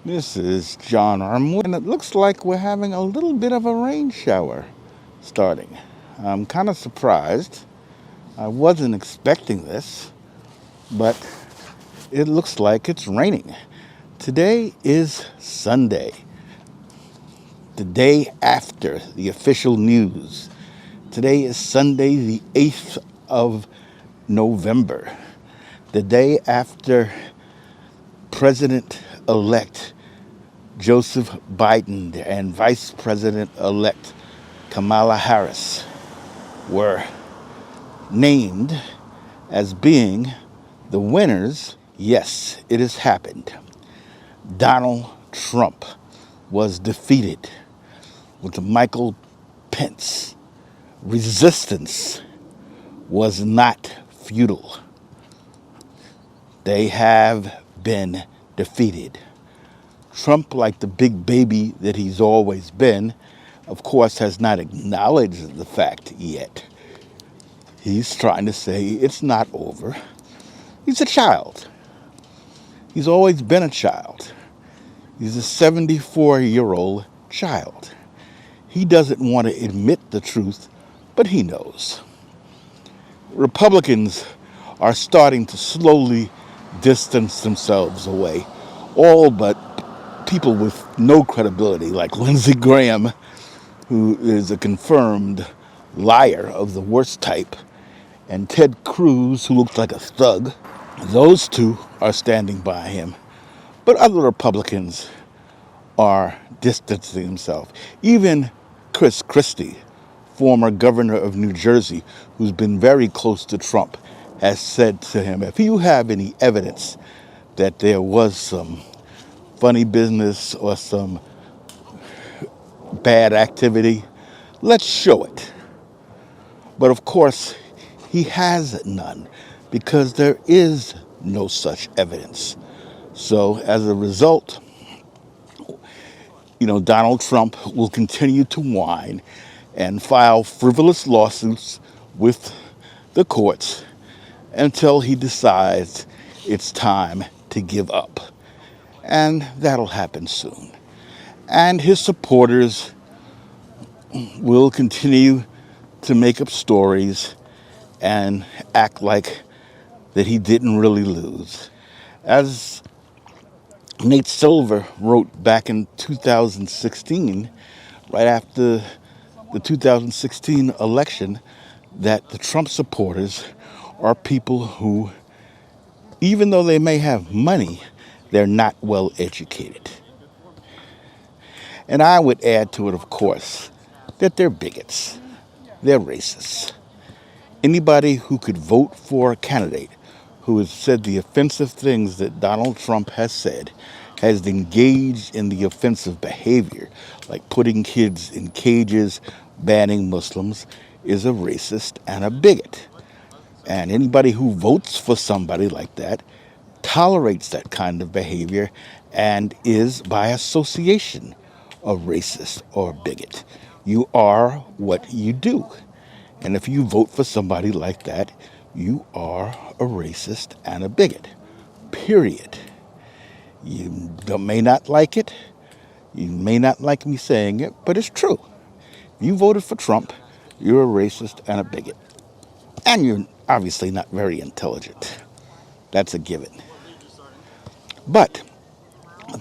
This is John Armwood, and it looks like we're having a little bit of a rain shower starting. I'm kind of surprised. I wasn't expecting this, but it looks like it's raining. Today is Sunday, the day after the official news. Today is Sunday, the 8th of November, the day after President-elect Joseph Biden and Vice President-elect Kamala Harris were named as being the winners. Yes, it has happened. Donald Trump was defeated with Michael Pence. Resistance was not futile. They have been defeated. Trump, like the big baby that he's always been, of course, has not acknowledged the fact yet. He's trying to say it's not over. He's a child. He's always been a child. He's a 74-year-old child. He doesn't want to admit the truth, but he knows. Republicans are starting to slowly distance themselves away, all but people with no credibility, like Lindsey Graham, who is a confirmed liar of the worst type, and Ted Cruz, who looks like a thug. Those two are standing by him. But other Republicans are distancing themselves. Even Chris Christie, former governor of New Jersey, who's been very close to Trump, has said to him, if you have any evidence that there was some funny business or some bad activity, let's show it. But of course, he has none because there is no such evidence. So as a result, Donald Trump will continue to whine and file frivolous lawsuits with the courts until he decides it's time to give up. And that'll happen soon. And his supporters will continue to make up stories and act like that he didn't really lose. As Nate Silver wrote back in 2016, right after the 2016 election, that the Trump supporters are people who, even though they may have money, they're not well educated. And I would add to it, of course, that they're bigots. They're racists. Anybody who could vote for a candidate who has said the offensive things that Donald Trump has said, has engaged in the offensive behavior, like putting kids in cages, banning Muslims, is a racist and a bigot. And anybody who votes for somebody like that tolerates that kind of behavior and is, by association, a racist or a bigot. You are what you do. And if you vote for somebody like that, you are a racist and a bigot. Period. You may not like it. You may not like me saying it, but it's true. If you voted for Trump, you're a racist and a bigot. And you're obviously not very intelligent. That's a given. But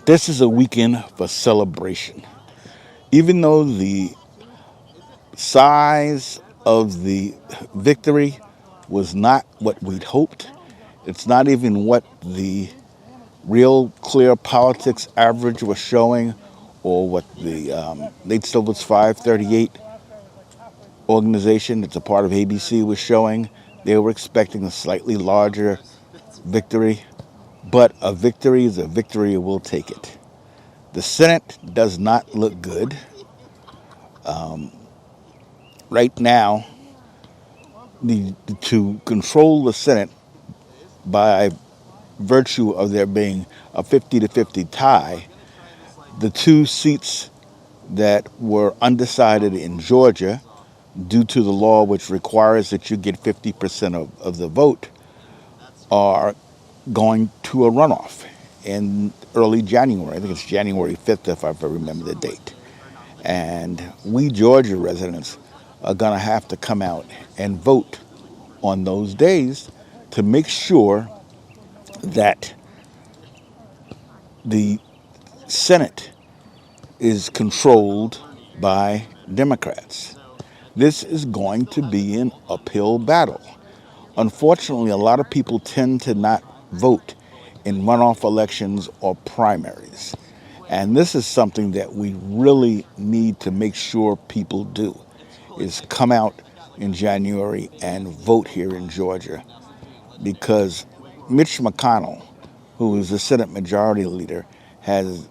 this is a weekend for celebration. Even though the size of the victory was not what we'd hoped, it's not even what the Real Clear Politics average was showing, or what the Nate Silver's 538 organization, it's a part of ABC, was showing. They were expecting a slightly larger victory, but a victory is a victory, we'll take it. The Senate does not look good. Right now, to control the Senate by virtue of there being a 50 to 50 tie, the two seats that were undecided in Georgia, due to the law which requires that you get 50% of the vote, are going to a runoff in early January. I think it's January 5th, if I remember the date. And we Georgia residents are going to have to come out and vote on those days to make sure that the Senate is controlled by Democrats. This is going to be an uphill battle. Unfortunately, a lot of people tend to not vote in runoff elections or primaries. And this is something that we really need to make sure people do, is come out in January and vote here in Georgia. Because Mitch McConnell, who is the Senate Majority Leader, has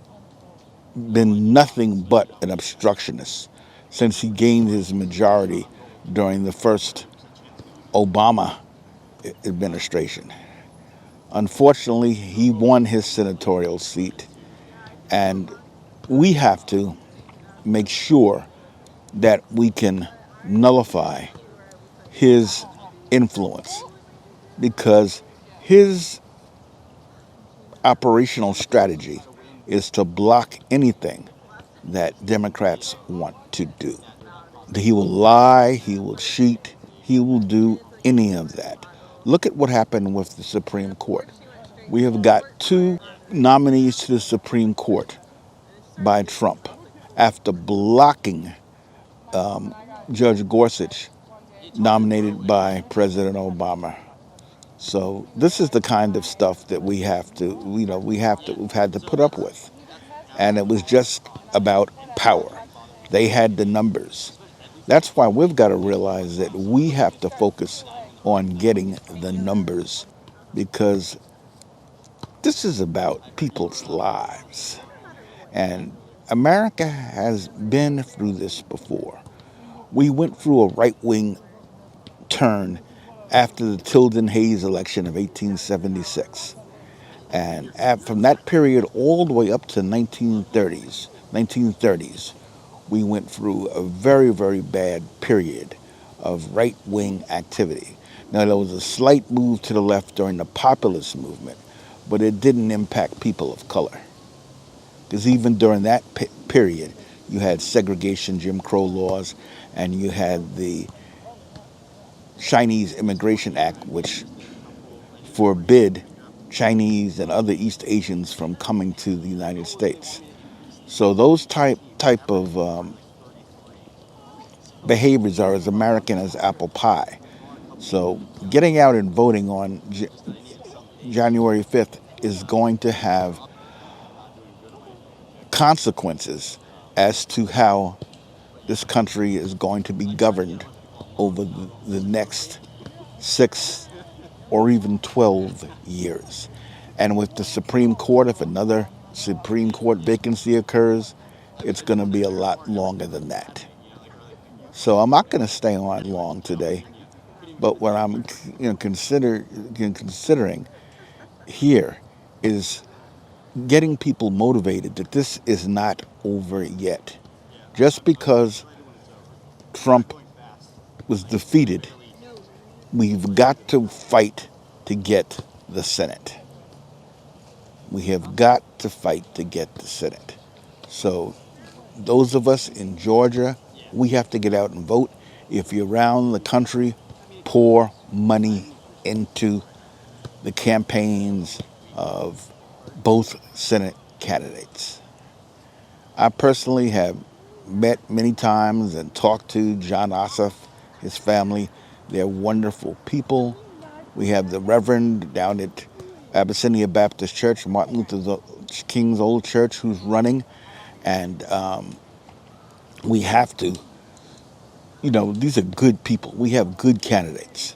been nothing but an obstructionist since he gained his majority during the first Obama administration. Unfortunately, he won his senatorial seat, and we have to make sure that we can nullify his influence, because his operational strategy is to block anything that Democrats want to do. He will lie, he will cheat, he will do any of that. Look at what happened with the Supreme Court. We have got two nominees to the Supreme Court by Trump after blocking Judge Gorsuch, nominated by President Obama. So this is the kind of stuff that we've had to put up with. And it was just about power. They had the numbers. That's why we've got to realize that we have to focus on getting the numbers, because this is about people's lives. And America has been through this before. We went through a right-wing turn after the Tilden Hayes election of 1876. And from that period all the way up to 1930s, we went through a very, very bad period of right-wing activity. Now, there was a slight move to the left during the populist movement, but it didn't impact people of color. Because even during that period, you had segregation, Jim Crow laws, and you had the Chinese Immigration Act, which forbid Chinese and other East Asians from coming to the United States. So those type of behaviors are as American as apple pie. So getting out and voting on January 5th is going to have consequences as to how this country is going to be governed over the next 6 or even 12 years. And with the Supreme Court, if another Supreme Court vacancy occurs, it's going to be a lot longer than that. So I'm not going to stay on long today, but what I'm considering here is getting people motivated that this is not over yet. Just because Trump was defeated, we've got to fight to get the Senate. We have got to fight to get the Senate. So those of us in Georgia, we have to get out and vote. If you're around the country, pour money into the campaigns of both Senate candidates. I personally have met many times and talked to John Ossoff, his family. They're wonderful people. We have the Reverend down at Abyssinia Baptist Church, Martin Luther King's old church, who's running. And we have to, these are good people. We have good candidates.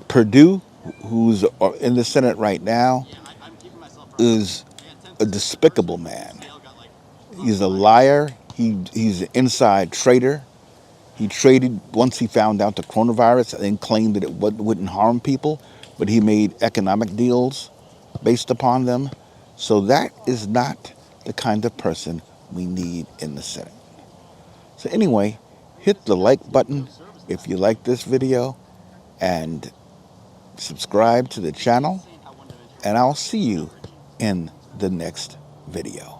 Purdue, who's in the Senate right now, is a despicable man. He's a liar. He's an inside trader. He traded once he found out the coronavirus and claimed that it wouldn't harm people, but he made economic deals based upon them. So that is not the kind of person we need in the Senate. So anyway, hit the like button if you like this video and subscribe to the channel, and I'll see you in the next video.